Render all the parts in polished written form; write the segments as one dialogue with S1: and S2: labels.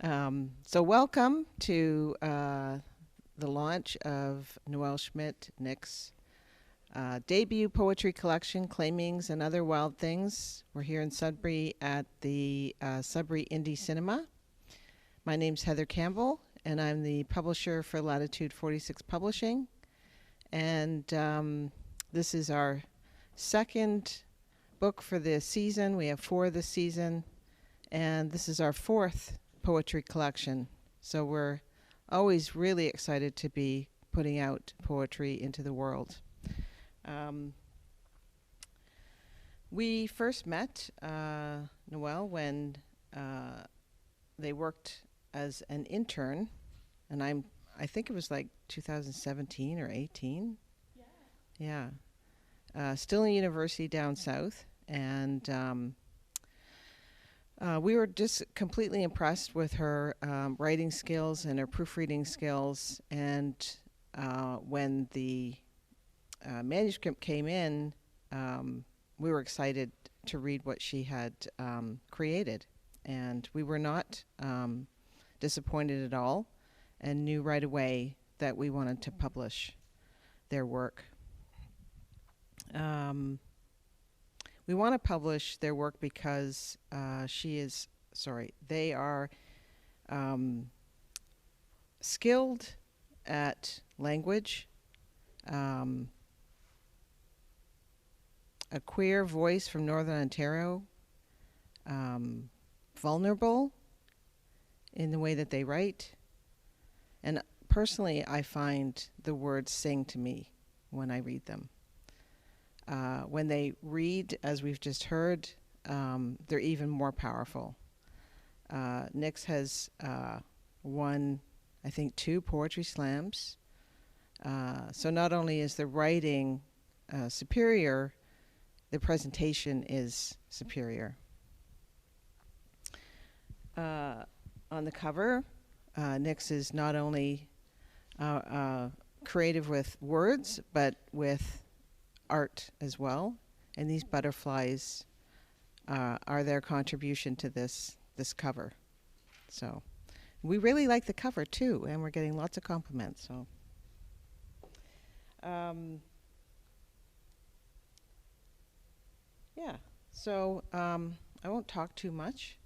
S1: So welcome to the launch of Noelle Schmidt, Nick's debut poetry collection, Claimings and Other Wild Things. We're here in Sudbury at the Sudbury Indie Cinema. My name's Heather Campbell, and I'm the publisher for Latitude 46 Publishing. And this is our second book for the season. We have 4 this season, and this is our 4th poetry collection. So we're always really excited to be putting out poetry into the world. We first met Noelle when they worked as an intern, and I think it was like 2017 or 18. Yeah. Still in university down south, and we were just completely impressed with her writing skills and her proofreading skills. And when the manuscript came in, we were excited to read what she had created. And we were not disappointed at all, and knew right away that we wanted to publish their work. We want to publish their work because they are skilled at language, a queer voice from Northern Ontario, vulnerable in the way that they write. And personally, I find the words sing to me when I read them. When they read, as we've just heard, they're even more powerful. Nix has won, I think, 2 poetry slams. So not only is the writing superior, the presentation is superior. On the cover, Nix is not only creative with words, but with art as well, and these butterflies are their contribution to this cover. So we really like the cover too, and we're getting lots of compliments. So yeah, so I won't talk too much,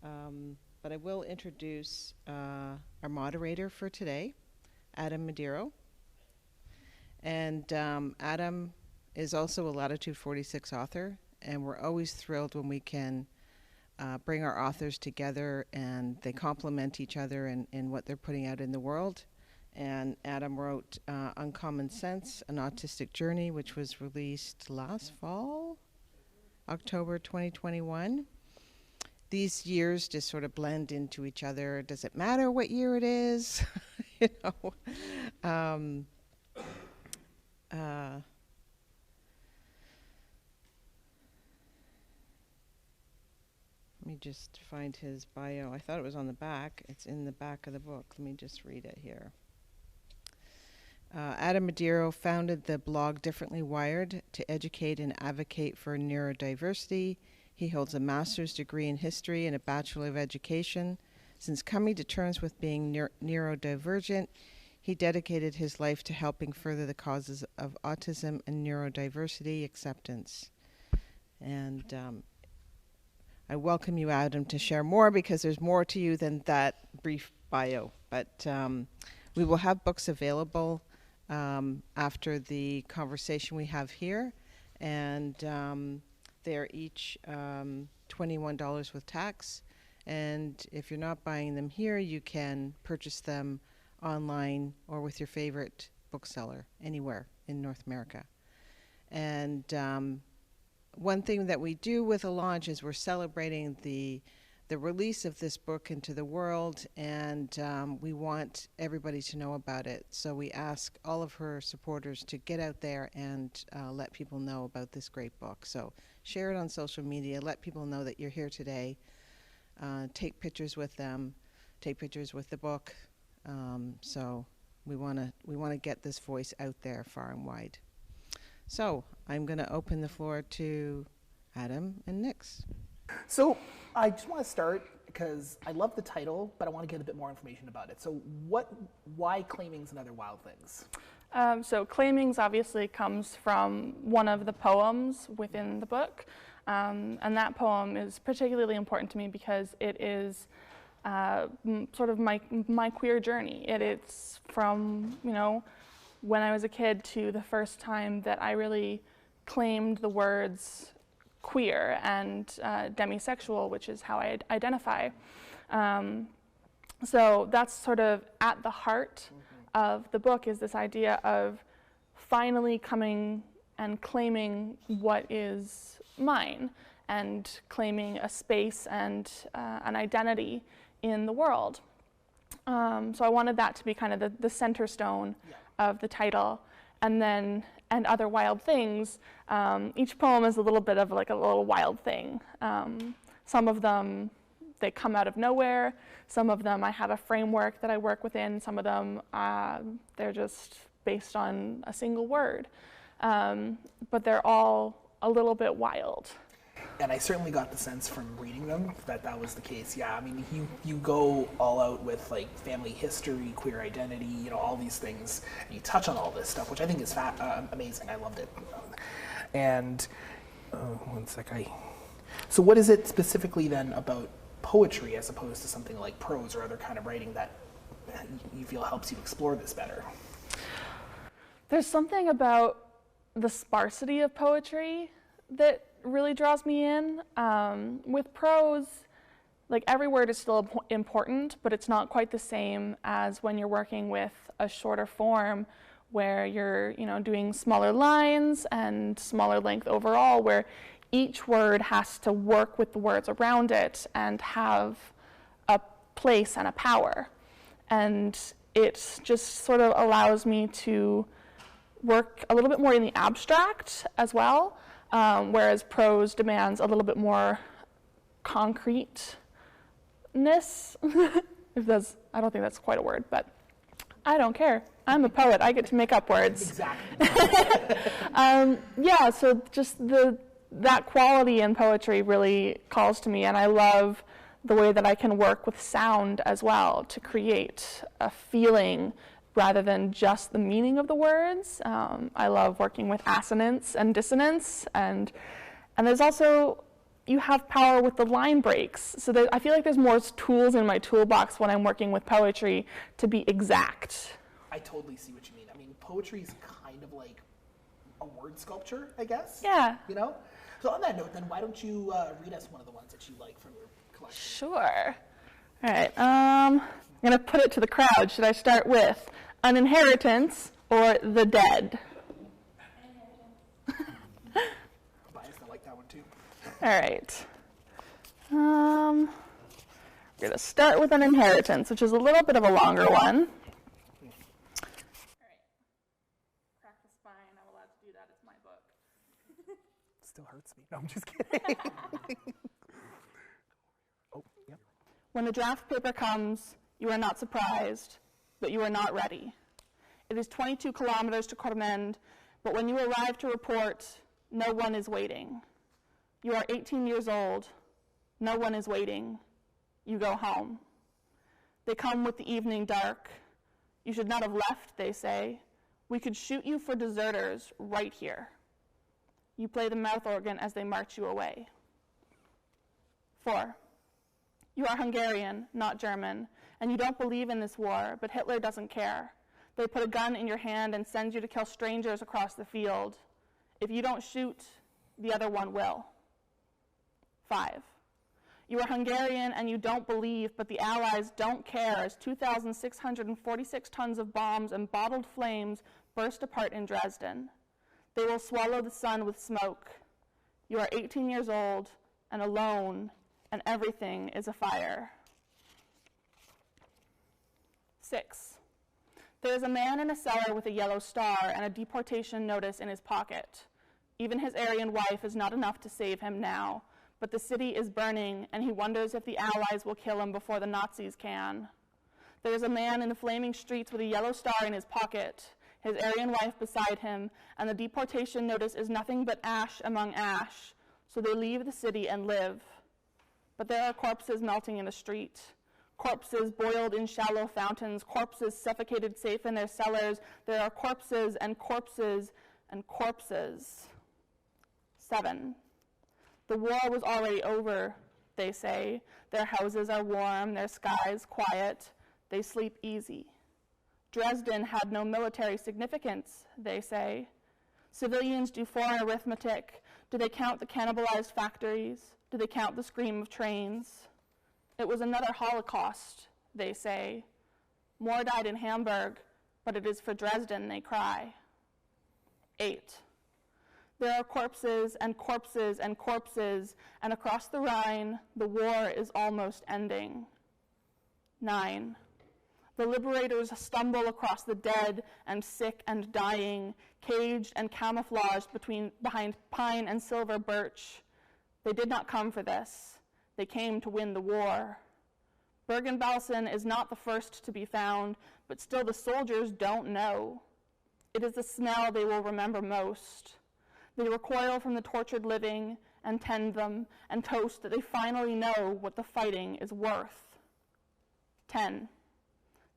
S1: but I will introduce our moderator for today, Adam Mardero. And Adam is also a Latitude 46 author, and we're always thrilled when we can bring our authors together and they complement each other in what they're putting out in the world. And Adam wrote Uncommon Sense, An Autistic Journey, which was released last fall, October 2021. These years just sort of blend into each other. Does it matter what year it is? You know. Let me just find his bio. I thought it was on the back. It's in the back of the book. Let me just read it here. Adam Mardero founded the blog Differently Wired to educate and advocate for neurodiversity. He holds a master's degree in history and a bachelor of education. Since coming to terms with being neurodivergent, he dedicated his life to helping further the causes of autism and neurodiversity acceptance. And I welcome you, Adam, to share more, because there's more to you than that brief bio. But we will have books available after the conversation we have here. And they're each $21 with tax. And if you're not buying them here, you can purchase them online or with your favorite bookseller anywhere in North America. And one thing that we do with a launch is we're celebrating the release of this book into the world, and we want everybody to know about it. So we ask all of her supporters to get out there and let people know about this great book. So share it on social media, let people know that you're here today. Take pictures with them, take pictures with the book. So we want to get this voice out there far and wide. So I'm going to open the floor to Adam and Nix.
S2: So I just want to start because I love the title, but I want to get a bit more information about it. So why Claimings and Other Wild Things?
S3: So Claimings obviously comes from one of the poems within the book, and that poem is particularly important to me because it is sort of my queer journey. It's from, when I was a kid to the first time that I really claimed the words queer and demisexual, which is how I identify. So that's sort of at the heart of the book, is this idea of finally coming and claiming what is mine and claiming a space and an identity in the world. So I wanted that to be kind of the center stone of the title. And then, and Other Wild Things, each poem is a little bit of like a little wild thing. Some of them, they come out of nowhere. Some of them I have a framework that I work within. Some of them, they're just based on a single word. But they're all a little bit wild.
S2: And I certainly got the sense from reading them that was the case. Yeah, I mean, you go all out with like family history, queer identity, all these things. And you touch on all this stuff, which I think is amazing. I loved it. And one sec, so what is it specifically then about poetry as opposed to something like prose or other kind of writing that you feel helps you explore this better?
S3: There's something about the sparsity of poetry that really draws me in. With prose, like every word is still important, but it's not quite the same as when you're working with a shorter form where you're, doing smaller lines and smaller length overall, where each word has to work with the words around it and have a place and a power. And it just sort of allows me to work a little bit more in the abstract as well, whereas prose demands a little bit more concreteness. I don't think that's quite a word, but I don't care. I'm a poet. I get to make up words.
S2: Exactly.
S3: So just that quality in poetry really calls to me, and I love the way that I can work with sound as well to create a feeling rather than just the meaning of the words. I love working with assonance and dissonance, and there's also, you have power with the line breaks. So I feel like there's more tools in my toolbox when I'm working with poetry to be exact.
S2: I totally see what you mean. I mean, poetry is kind of like a word sculpture, I guess.
S3: Yeah.
S2: So on that note, then, why don't you read us one of the ones that you like from your collection?
S3: Sure. All right. I'm going to put it to the crowd. Should I start with An Inheritance or The Dead?
S2: Biased, I like that one too.
S3: All right. We're going to start with An Inheritance, which is a little bit of a longer one.
S2: Still hurts me. No, I'm just kidding. Oh, yep.
S3: When the draft paper comes, you are not surprised, but you are not ready. It is 22 kilometers to Cormend, but when you arrive to report, no one is waiting. You are 18 years old. No one is waiting. You go home. They come with the evening dark. You should not have left, they say. We could shoot you for deserters right here. You play the mouth organ as they march you away. 4. You are Hungarian, not German, and you don't believe in this war, but Hitler doesn't care. They put a gun in your hand and send you to kill strangers across the field. If you don't shoot, the other one will. 5. You are Hungarian and you don't believe, but the Allies don't care as 2,646 tons of bombs and bottled flames burst apart in Dresden. They will swallow the sun with smoke. You are 18 years old and alone, and everything is afire. 6. There is a man in a cellar with a yellow star and a deportation notice in his pocket. Even his Aryan wife is not enough to save him now, but the city is burning, and he wonders if the Allies will kill him before the Nazis can. There is a man in the flaming streets with a yellow star in his pocket, his Aryan wife beside him, and the deportation notice is nothing but ash among ash, so they leave the city and live. but there are corpses melting in the street, corpses boiled in shallow fountains, corpses suffocated safe in their cellars. There are corpses and corpses and corpses. 7. The war was already over, they say. Their houses are warm, their skies quiet, they sleep easy. Dresden had no military significance, they say. Civilians do foreign arithmetic. Do they count the cannibalized factories? Do they count the scream of trains? It was another Holocaust, they say. More died in Hamburg, but it is for Dresden they cry. 8. There are corpses and corpses and corpses, and across the Rhine, the war is almost ending. 9. The liberators stumble across the dead and sick and dying, caged and camouflaged behind pine and silver birch. They did not come for this. They came to win the war. Bergen-Belsen is not the first to be found, but still the soldiers don't know. It is the smell they will remember most. They recoil from the tortured living and tend them and toast that they finally know what the fighting is worth. 10.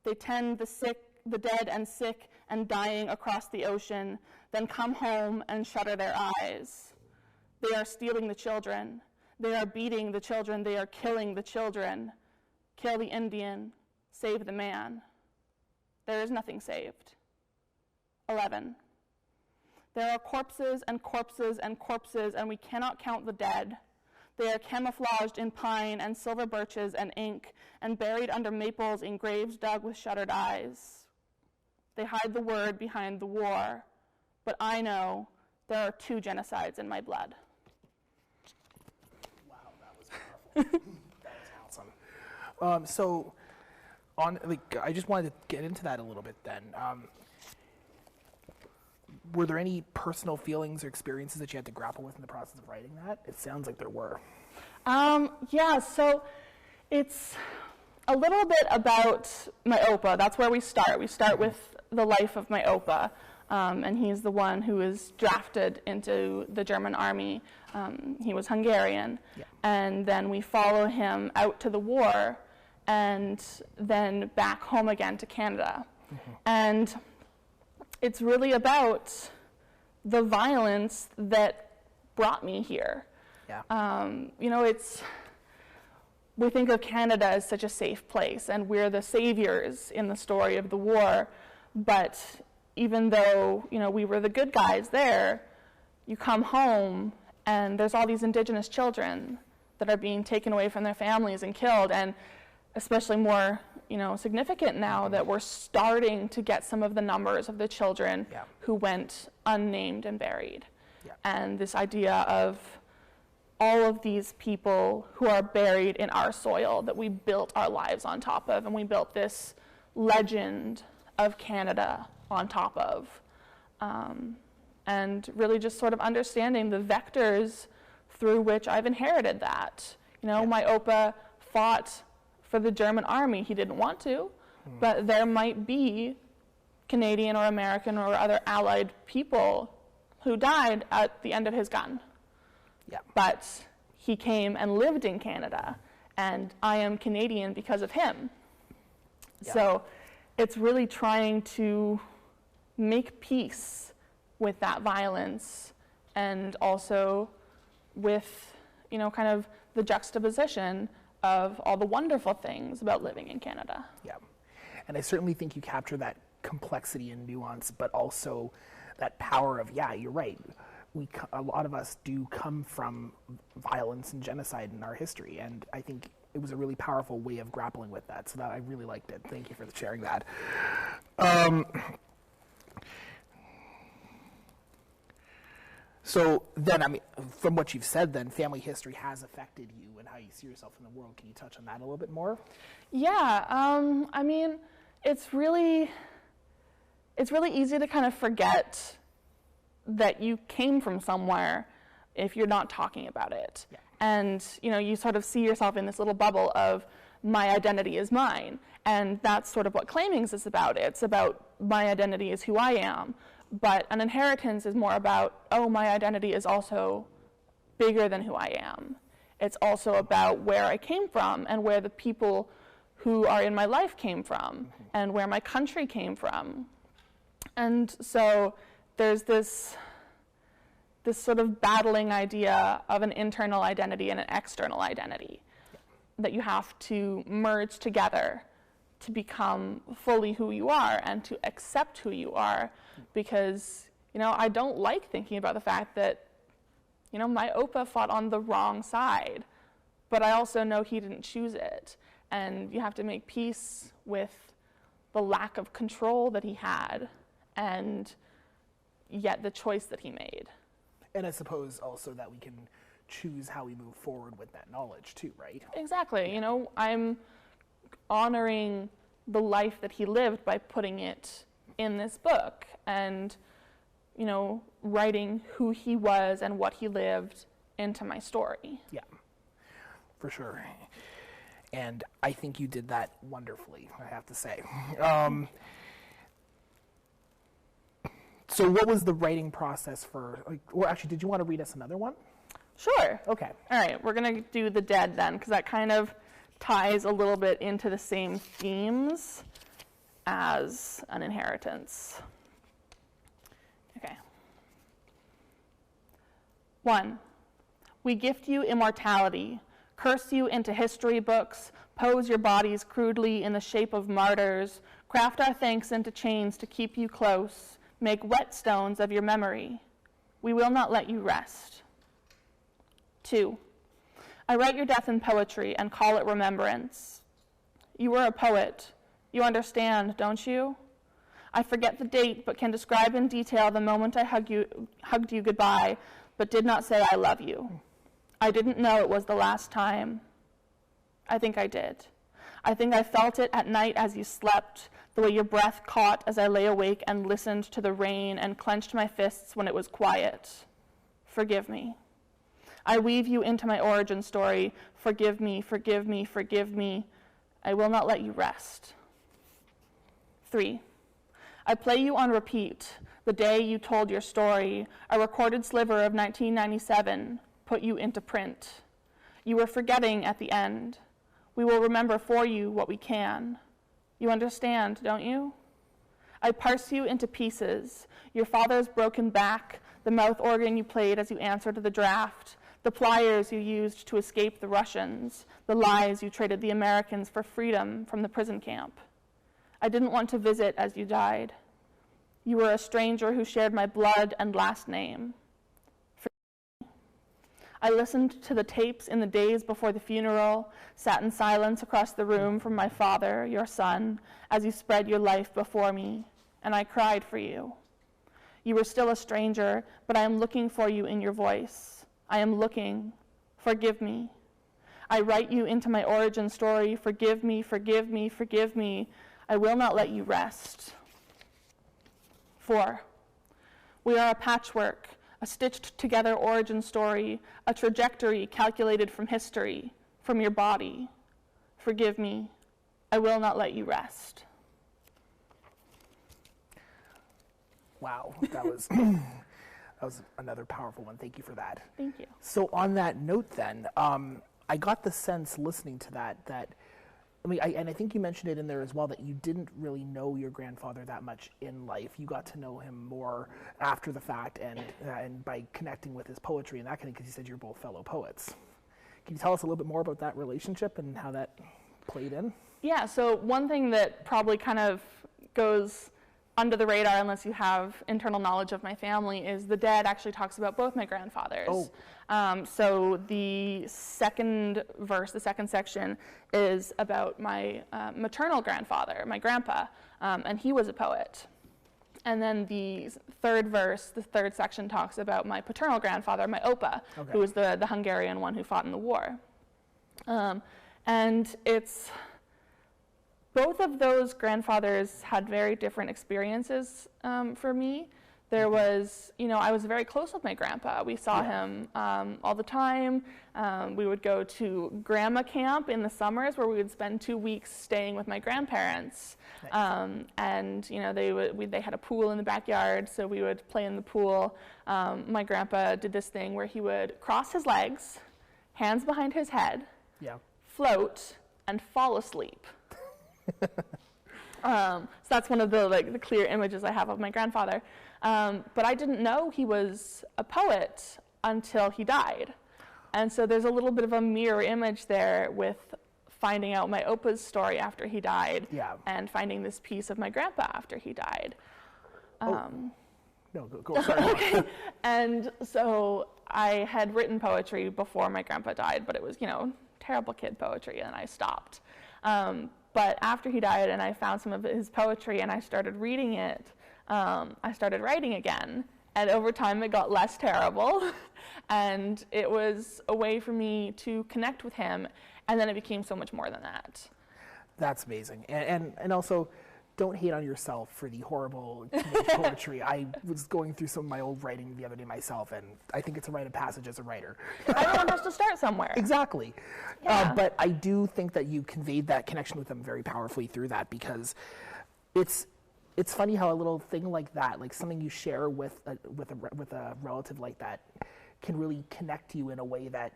S3: They tend the sick, the dead and sick and dying across the ocean, then come home and shutter their eyes. They are stealing the children. They are beating the children. They are killing the children. Kill the Indian, save the man. There is nothing saved. 11. There are corpses and corpses and corpses, and we cannot count the dead. They are camouflaged in pine and silver birches and ink, and buried under maples in graves dug with shuttered eyes. They hide the word behind the war, but I know there are 2 genocides in my blood.
S2: Wow, that was powerful. That was awesome. So, I just wanted to get into that a little bit then. Were there any personal feelings or experiences that you had to grapple with in the process of writing that? It sounds like there were.
S3: Yeah, so it's a little bit about my Opa. That's where we start. We start with the life of my Opa, and he's the one who was drafted into the German army. He was Hungarian, yeah. And then we follow him out to the war, and then back home again to Canada. Mm-hmm. And it's really about the violence that brought me here. Yeah. We think of Canada as such a safe place, and we're the saviors in the story of the war. But even though, we were the good guys there, you come home and there's all these Indigenous children that are being taken away from their families and killed, and especially more significant now that we're starting to get some of the numbers of the children yeah. who went unnamed and buried. Yeah. And this idea of all of these people who are buried in our soil that we built our lives on top of, and we built this legend of Canada on top of. And really just sort of understanding the vectors through which I've inherited that. Yeah. My Opa fought for the German army. He didn't want to, but there might be Canadian or American or other allied people who died at the end of his gun. Yeah. But he came and lived in Canada, and I am Canadian because of him. Yeah. So it's really trying to make peace with that violence, and also with, kind of the juxtaposition of all the wonderful things about living in Canada.
S2: Yeah, and I certainly think you capture that complexity and nuance, but also that power of, yeah, you're right. A lot of us do come from violence and genocide in our history, and I think it was a really powerful way of grappling with that, so that I really liked it. Thank you for sharing that. So then, from what you've said then, family history has affected you and how you see yourself in the world. Can you touch on that a little bit more?
S3: Yeah, it's really easy to kind of forget that you came from somewhere if you're not talking about it. Yeah. And, you sort of see yourself in this little bubble of my identity is mine. And that's sort of what claimings is about. It's about my identity is who I am. But an inheritance is more about, my identity is also bigger than who I am. It's also about where I came from and where the people who are in my life came from and where my country came from. And so there's this sort of battling idea of an internal identity and an external identity that you have to merge together to become fully who you are and to accept who you are, because, I don't like thinking about the fact that, my Opa fought on the wrong side, but I also know he didn't choose it. And you have to make peace with the lack of control that he had, and yet the choice that he made.
S2: And I suppose also that we can choose how we move forward with that knowledge too, right?
S3: Exactly. I'm honoring the life that he lived by putting it in this book and, writing who he was and what he lived into my story. Yeah,
S2: for sure. And I think you did that wonderfully, I have to say. So what was the writing process for, or actually, did you want to read us another one?
S3: Sure.
S2: Okay.
S3: All right, we're going to do The Dead then, because that kind of ties a little bit into the same themes as An Inheritance. Okay. 1. We gift you immortality, curse you into history books, pose your bodies crudely in the shape of martyrs, craft our thanks into chains to keep you close, make whetstones of your memory. We will not let you rest. 2. I write your death in poetry and call it remembrance. You were a poet. You understand, don't you? I forget the date, but can describe in detail the moment I hugged you goodbye, but did not say I love you. I didn't know it was the last time. I think I did. I think I felt it at night as you slept, the way your breath caught as I lay awake and listened to the rain and clenched my fists when it was quiet. Forgive me. I weave you into my origin story. Forgive me, forgive me, forgive me. I will not let you rest. 3. I play you on repeat, the day you told your story, a recorded sliver of 1997, put you into print. You were forgetting at the end. We will remember for you what we can. You understand, don't you? I parse you into pieces, your father's broken back, the mouth organ you played as you answered the draft, the pliers you used to escape the Russians, the lies you traded the Americans for freedom from the prison camp. I didn't want to visit as you died. You were a stranger who shared my blood and last name. I listened to the tapes in the days before the funeral, sat in silence across the room from my father, your son, as you spread your life before me, and I cried for you. You were still a stranger, but I am looking for you in your voice. I am looking. Forgive me. I write you into my origin story. Forgive me, forgive me, forgive me. I will not let you rest. 4. We are a patchwork, a stitched together origin story, a trajectory calculated from history, from your body. Forgive me. I will not let you rest.
S2: Wow, that was another powerful one. Thank you for that.
S3: Thank you.
S2: So on that note then, I got the sense listening to that and I think you mentioned it in there as well, that you didn't really know your grandfather that much in life. You got to know him more after the fact and by connecting with his poetry and that kind of, because you said you're both fellow poets. Can you tell us a little bit more about that relationship and how that played in?
S3: Yeah, so one thing that probably kind of goes under the radar unless you have internal knowledge of my family is The Dead actually talks about both my grandfathers.
S2: Oh.
S3: So the second verse, the second section, is about my maternal grandfather, my grandpa, and he was a poet. And then the third verse, the third section, talks about my paternal grandfather, my Opa, who was the Hungarian one who fought in the war. And it's both of those grandfathers had very different experiences for me. There was, I was very close with my grandpa. We saw him all the time. We would go to grandma camp in the summers where we would spend 2 weeks staying with my grandparents. Nice. And, they had a pool in the backyard, so we would play in the pool. My grandpa did this thing where he would cross his legs, hands behind his head,
S2: Yeah.
S3: float, and fall asleep. So that's one of the clear images I have of my grandfather. But I didn't know he was a poet until he died. And so there's a little bit of a mirror image there with finding out my opa's story after he died,
S2: Yeah.
S3: and finding this piece of my grandpa after he died.
S2: No, go sorry.
S3: Okay. And so I had written poetry before my grandpa died, but it was, terrible kid poetry, and I stopped. But after he died and I found some of his poetry and I started reading it, I started writing again. And over time it got less terrible. And it was a way for me to connect with him. And then it became so much more than that.
S2: That's amazing. And also, don't hate on yourself for the horrible teenage poetry. I was going through some of my old writing the other day myself, and I think it's a rite of passage as a writer.
S3: Everyone has to start somewhere.
S2: Exactly.
S3: Yeah.
S2: But I do think that you conveyed that connection with them very powerfully through that, because it's funny how a little thing like that, like something you share with a relative like that, can really connect you in a way that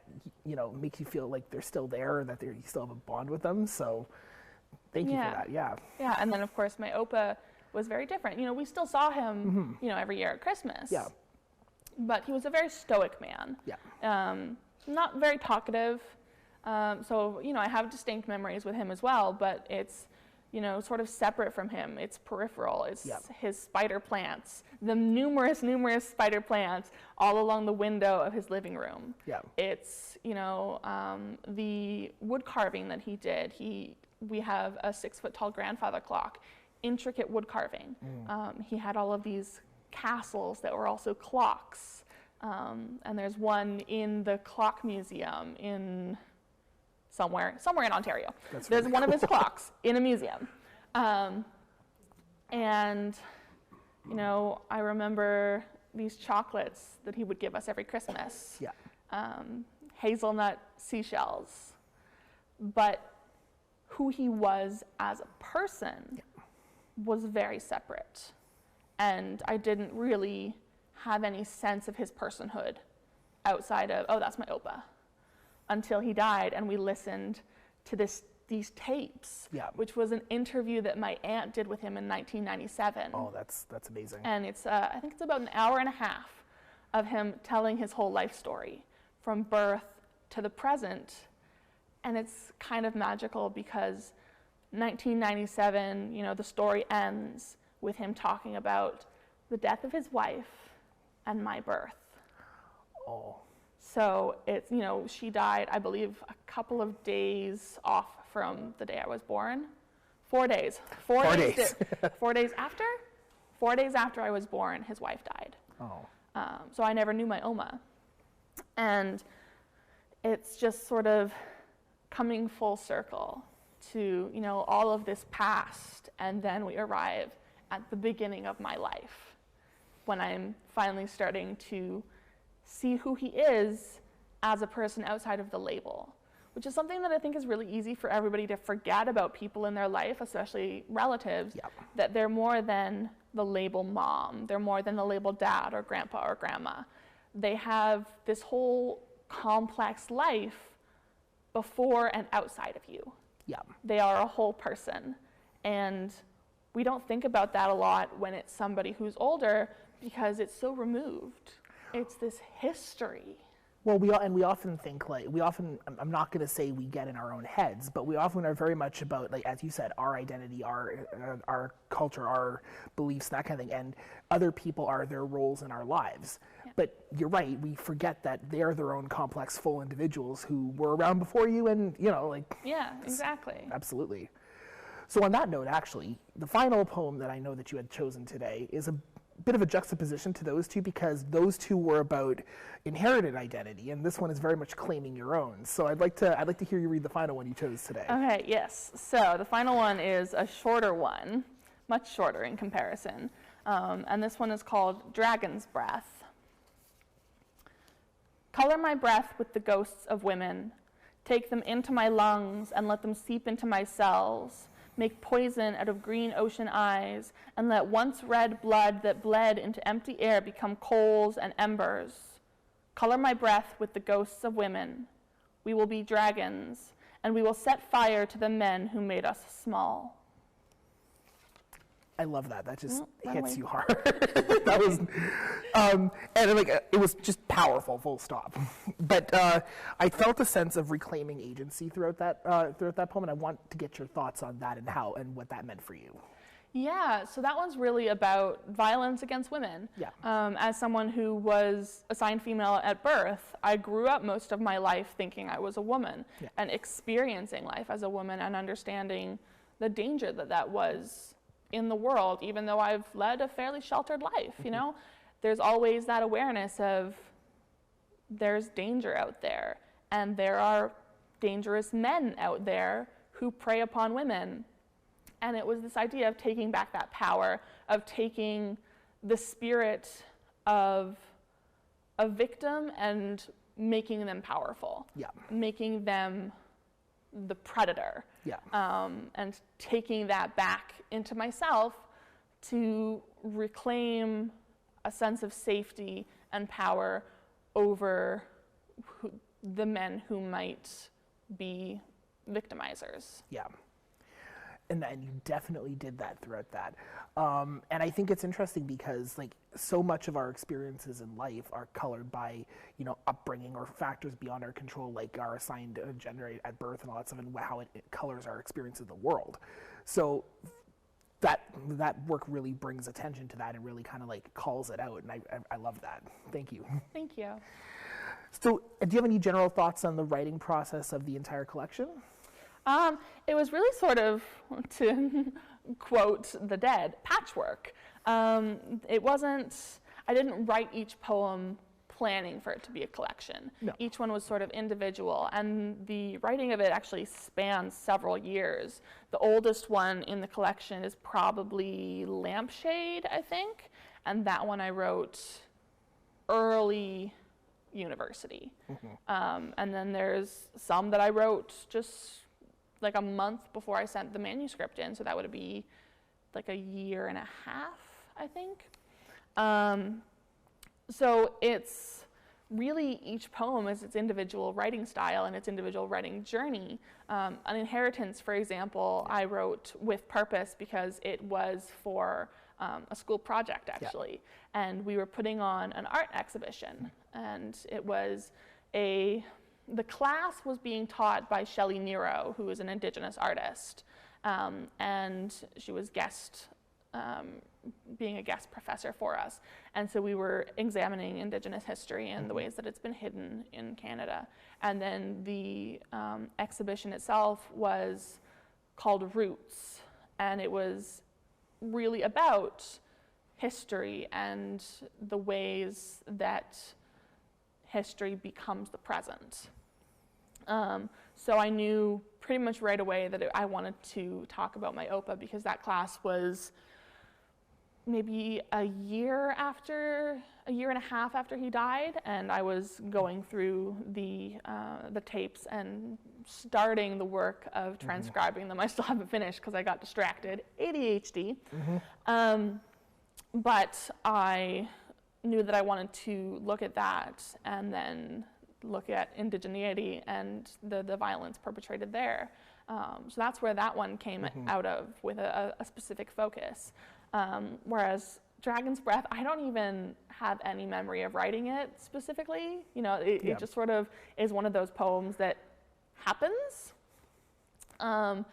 S2: makes you feel like they're still there, that you still have a bond with them. So thank you for that. Yeah.
S3: Yeah, and then of course my opa was very different. We still saw him, every year at Christmas.
S2: Yeah.
S3: But he was a very stoic man.
S2: Yeah.
S3: Not very talkative. So, I have distinct memories with him as well, but it's, sort of separate from him. It's peripheral. It's his spider plants, the numerous spider plants all along the window of his living room.
S2: Yeah.
S3: It's, the wood carving that he did. We have a 6-foot-tall grandfather clock, intricate wood carving. He had all of these castles that were also clocks. And there's one in the clock museum in somewhere in Ontario. There's one of his clocks in a museum. And, I remember these chocolates that he would give us every Christmas.
S2: Yeah.
S3: Hazelnut seashells. But who he was as a person was very separate. And I didn't really have any sense of his personhood outside of, oh, that's my opa, until he died and we listened to these tapes, which was an interview that my aunt did with him in 1997.
S2: Oh, that's amazing.
S3: And it's I think it's about an hour and a half of him telling his whole life story from birth to the present. And it's kind of magical because 1997, the story ends with him talking about the death of his wife and my birth.
S2: Oh.
S3: So it's, she died, I believe, a couple of days off from the day I was born. 4 days. 4 days. 4 days after? 4 days after I was born, his wife died.
S2: Oh.
S3: So I never knew my Oma. And it's just sort of coming full circle to, all of this past, and then we arrive at the beginning of my life when I'm finally starting to see who he is as a person outside of the label, which is something that I think is really easy for everybody to forget about people in their life, especially relatives, that they're more than the label mom, they're more than the label dad or grandpa or grandma. They have this whole complex life before and outside of you.
S2: Yeah.
S3: They are a whole person. And we don't think about that a lot when it's somebody who's older because it's so removed. It's this history.
S2: Well, we often think I'm not going to say we get in our own heads, but we often are very much about, like, as you said, our identity, our culture, our beliefs, that kind of thing, and other people are their roles in our lives. Yeah. But you're right, we forget that they're their own complex, full individuals who were around before you, and,
S3: Yeah, exactly.
S2: Absolutely. So on that note, actually, the final poem that I know that you had chosen today is a bit of a juxtaposition to those two, because those two were about inherited identity, and this one is very much claiming your own. So I'd like to hear you read the final one you chose today.
S3: Okay, yes. So the final one is a shorter one, much shorter in comparison, and this one is called Dragon's Breath. Color my breath with the ghosts of women. Take them into my lungs and let them seep into my cells. Make poison out of green ocean eyes, and let once red blood that bled into empty air become coals and embers. Color my breath with the ghosts of women. We will be dragons, and we will set fire to the men who made us small.
S2: I love that. That just
S3: Run
S2: hits
S3: away.
S2: you hard. That was, and like it was just powerful. Full stop. But I felt a sense of reclaiming agency throughout that poem, and I want to get your thoughts on that and how and what that meant for you.
S3: Yeah, so that one's really about violence against women.
S2: Yeah.
S3: As someone who was assigned female at birth, I grew up most of my life thinking I was a woman and experiencing life as a woman and understanding the danger that was in the world, even though I've led a fairly sheltered life, you know? There's always that awareness of there's danger out there, and there are dangerous men out there who prey upon women. And it was this idea of taking back that power, of taking the spirit of a victim and making them powerful, making them the predator, and taking that back into myself to reclaim a sense of safety and power over the men who might be victimizers.
S2: Yeah. And you definitely did that throughout that. And I think it's interesting because like so much of our experiences in life are colored by, you know, upbringing or factors beyond our control, like our assigned gender at birth and all that stuff, and how it colors our experience of the world. So that work really brings attention to that and really kind of like calls it out. And I love that. Thank you.
S3: Thank you.
S2: So do you have any general thoughts on the writing process of the entire collection?
S3: It was really sort of, to quote the Dead, patchwork. It wasn't, I didn't write each poem planning for it to be a collection.
S2: No.
S3: Each one was sort of individual, and the writing of it actually spans several years. The oldest one in the collection is probably Lampshade, I think, and that one I wrote early university. And then there's some that I wrote just like a month before I sent the manuscript in, so that would be like a year and a half, I think. So it's really, each poem is its individual writing style and its individual writing journey. An Inheritance, for example, I wrote with purpose because it was for a school project, actually. And we were putting on an art exhibition, and it was the class was being taught by Shelley Nero, who is an Indigenous artist, and she was being a guest professor for us. And so we were examining Indigenous history and the ways that it's been hidden in Canada. And then the exhibition itself was called Roots, and it was really about history and the ways that history becomes the present. So I knew pretty much right away that I wanted to talk about my OPA because that class was maybe a year and a half after he died, and I was going through the tapes and starting the work of transcribing them. I still haven't finished because I got distracted, ADHD. But I knew that I wanted to look at that and then look at indigeneity and the violence perpetrated there. So that's where that one came out of, with a specific focus. Whereas Dragon's Breath, I don't even have any memory of writing it specifically. You know, it just sort of is one of those poems that happens. And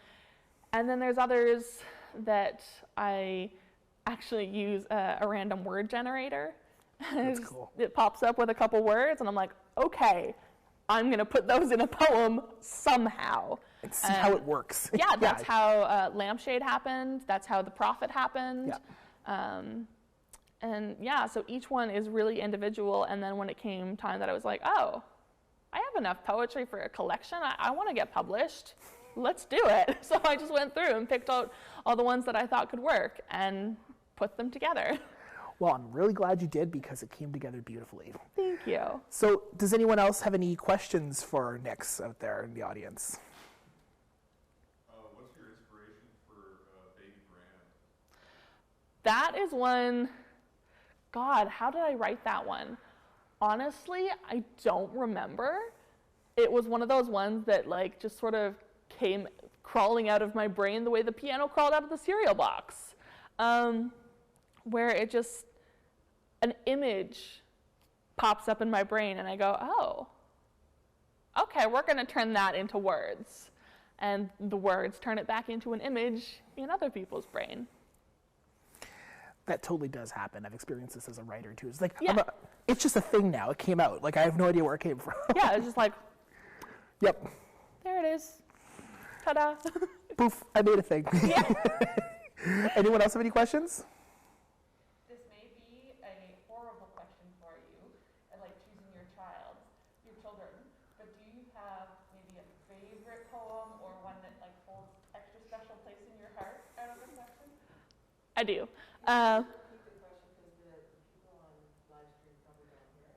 S3: then there's others that I actually use a random word generator.
S2: That's cool.
S3: It pops up with a couple words, and I'm like, okay, I'm going to put those in a poem somehow.
S2: And see how it works.
S3: Yeah, that's how Lampshade happened. That's how The Prophet happened. And yeah, so each one is really individual. And then when it came time that I was like, oh, I have enough poetry for a collection. I want to get published. Let's do it. So I just went through and picked out all the ones that I thought could work and put them together.
S2: Well, I'm really glad you did because it came together beautifully.
S3: Thank you.
S2: So does anyone else have any questions for Nix out there in the audience?
S4: What's your inspiration for Baby Brand?
S3: That is one, God, how did I write that one? Honestly, I don't remember. it was one of those ones that like just sort of came crawling out of my brain the way the piano crawled out of the cereal box, where it just, an image pops up in my brain and I go, oh, okay, we're going to turn that into words. And the words turn it back into an image in other people's brain.
S2: That totally does happen. I've experienced this as a writer too. It's like,
S3: Yeah.
S2: it's just a thing now. It came out. Like, I have no idea where it came from.
S3: Yeah, it's just like,
S2: Yep.
S3: there it is. Ta-da.
S2: Poof, I made a thing.
S3: Yeah.
S2: Anyone else have any questions?
S5: This may be a horrible question for you, like choosing your children, but do you have maybe a favorite poem or one that like holds extra special place in your heart out of the section?
S3: I do.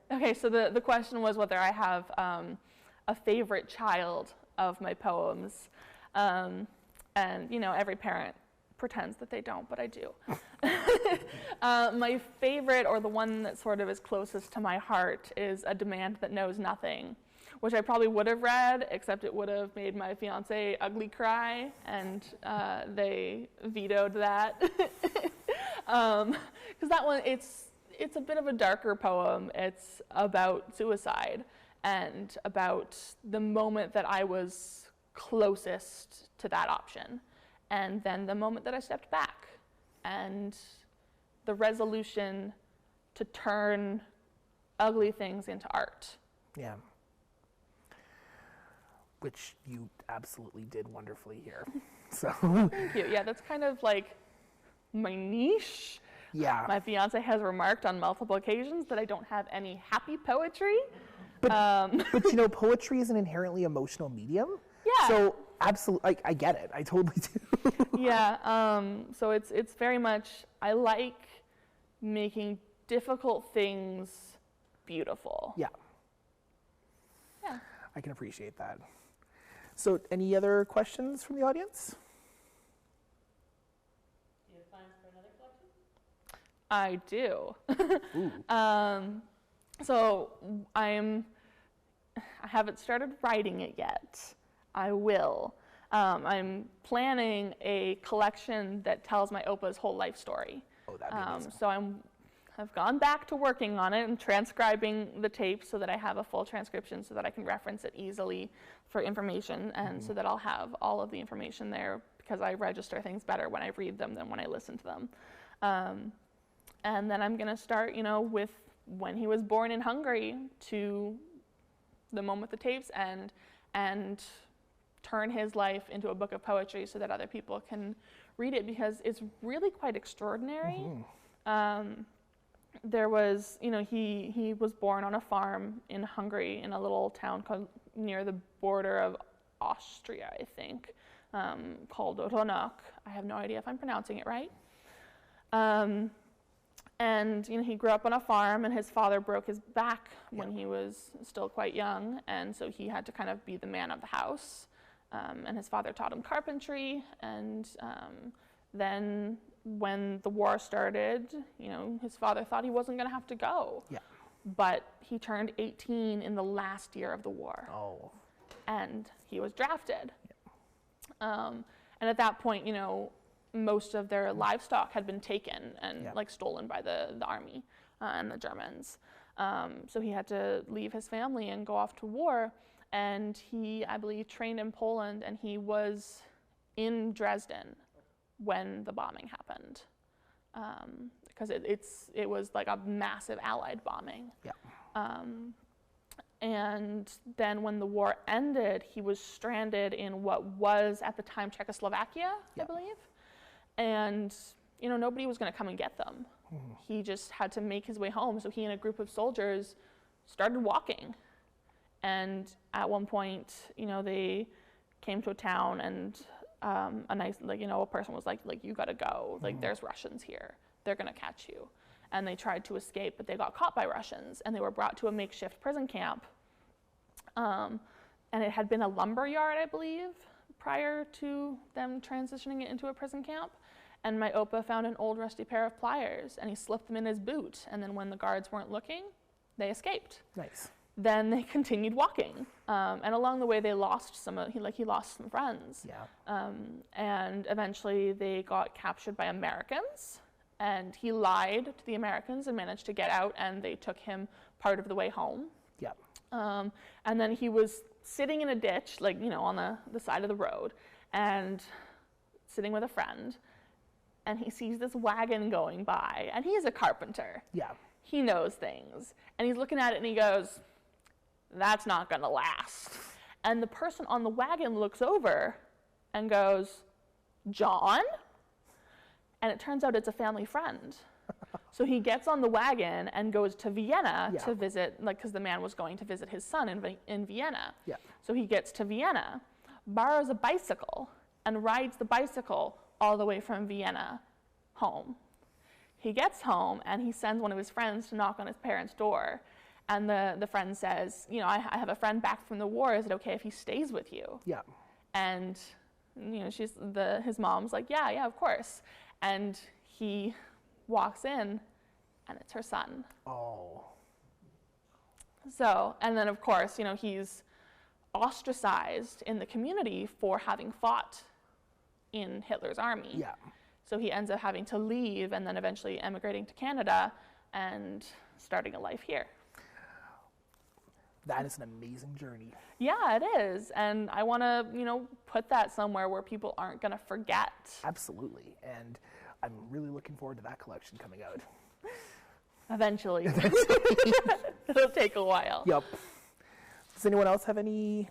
S3: Okay, so the question was whether I have a favorite child of my poems. And, you know, every parent pretends that they don't, but I do. My favorite, or the one that sort of is closest to my heart, is A Demand That Knows Nothing, which I probably would have read, except it would have made my fiance ugly cry, and they vetoed that. Because that one, it's a bit of a darker poem. It's about suicide and about the moment that I was closest to that option, and then the moment that I stepped back, and the resolution to turn ugly things into art.
S2: Yeah. Which you absolutely did wonderfully here. So.
S3: Thank you. Yeah, that's kind of like my niche.
S2: Yeah.
S3: My fiance has remarked on multiple occasions that I don't have any happy poetry.
S2: But you know, poetry is an inherently emotional medium.
S3: Yeah.
S2: So absolutely, I get it. I totally do.
S3: Yeah. So it's very much, I like making difficult things beautiful.
S2: Yeah.
S3: Yeah.
S2: I can appreciate that. So any other questions from the audience?
S5: Do you have plans for another collection?
S3: I do. So I haven't started writing it yet. I will. I'm planning a collection that tells my Opa's whole life story.
S2: Oh, that'd be amazing.
S3: So I've gone back to working on it and transcribing the tape so that I have a full transcription so that I can reference it easily for information, and so that I'll have all of the information there, because I register things better when I read them than when I listen to them. And then I'm going to start, you know, with when he was born in Hungary to the moment the tapes end, and turn his life into a book of poetry so that other people can read it, because it's really quite extraordinary. There was, you know, he was born on a farm in Hungary in a little town called, near the border of Austria, I think, called Ronok. I have no idea if I'm pronouncing it right. And you know, he grew up on a farm, and his father broke his back when he was still quite young, and so he had to kind of be the man of the house. And his father taught him carpentry, and then when the war started, you know, his father thought he wasn't going to have to go.
S2: Yeah.
S3: But he turned 18 in the last year of the war.
S2: Oh.
S3: And he was drafted. And at that point, you know, most of their livestock had been taken and like stolen by the army and the Germans. So he had to leave his family and go off to war. And he, I believe, trained in Poland, and he was in Dresden when the bombing happened, because it was like a massive Allied bombing.
S2: Yeah.
S3: And then when the war ended, he was stranded in what was at the time Czechoslovakia, I believe. And you know, nobody was going to come and get them. He just had to make his way home. So he and a group of soldiers started walking. And at one point, you know, they came to a town, and a nice, like, you know, a person was like you gotta go. Like, there's Russians here. They're gonna catch you. And they tried to escape, but they got caught by Russians, and they were brought to a makeshift prison camp. And it had been a lumber yard, I believe, prior to them transitioning it into a prison camp. And my Opa found an old rusty pair of pliers, and he slipped them in his boot. And then when the guards weren't looking, they escaped.
S2: Nice.
S3: then they continued walking, and along the way they lost he lost some friends.
S2: Yeah.
S3: And eventually they got captured by Americans, and he lied to the Americans and managed to get out, and they took him part of the way home.
S2: Yeah.
S3: And then he was sitting in a ditch, like, you know, on the side of the road, and sitting with a friend, and he sees this wagon going by, and he's a carpenter.
S2: Yeah.
S3: He knows things, and he's looking at it and he goes, "That's not gonna last." And the person on the wagon looks over and goes, "John?" And it turns out it's a family friend. So he gets on the wagon and goes to Vienna to visit, like, because the man was going to visit his son in Vienna.
S2: Yeah.
S3: So he gets to Vienna, borrows a bicycle, and rides the bicycle all the way from Vienna home. He gets home and he sends one of his friends to knock on his parents' door. And the friend says, you know, I have a friend back from the war. Is it okay if he stays with you?
S2: Yeah.
S3: And, you know, his mom's like, yeah, of course. And he walks in, and it's her son.
S2: Oh.
S3: So, and then of course, you know, he's ostracized in the community for having fought in Hitler's army.
S2: Yeah.
S3: So he ends up having to leave and then eventually emigrating to Canada and starting a life here.
S2: That is an amazing journey.
S3: Yeah, it is. And I want to, you know, put that somewhere where people aren't going to forget.
S2: Absolutely. And I'm really looking forward to that collection coming out.
S3: Eventually. It'll take a while.
S2: Yep. Does anyone else have any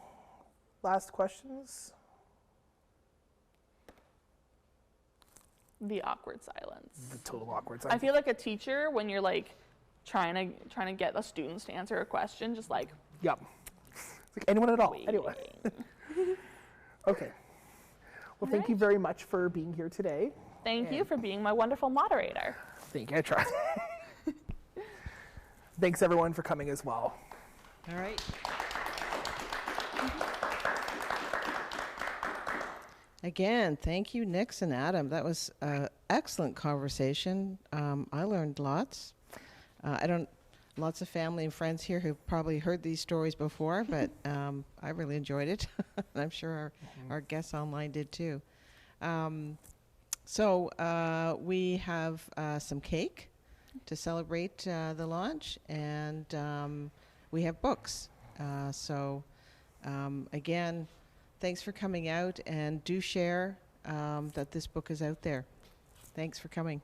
S2: last questions?
S3: The awkward silence.
S2: The total awkward
S3: I
S2: silence.
S3: feel like a teacher when you're like trying to get the students to answer a question, just like
S2: Yep. It's like anyone at all.
S3: waiting.
S2: Anyway. Okay. Well, thank you very much for being here today.
S3: Thank you for being my wonderful moderator.
S2: Thank you. I tried. Thanks everyone for coming as well.
S1: All right. Again, thank you, Nix and Adam. That was an excellent conversation. I learned lots. Lots of family and friends here who've probably heard these stories before, but I really enjoyed it. And I'm sure our guests online did too. So we have some cake to celebrate the launch, and we have books. Again, thanks for coming out, and do share that this book is out there. Thanks for coming.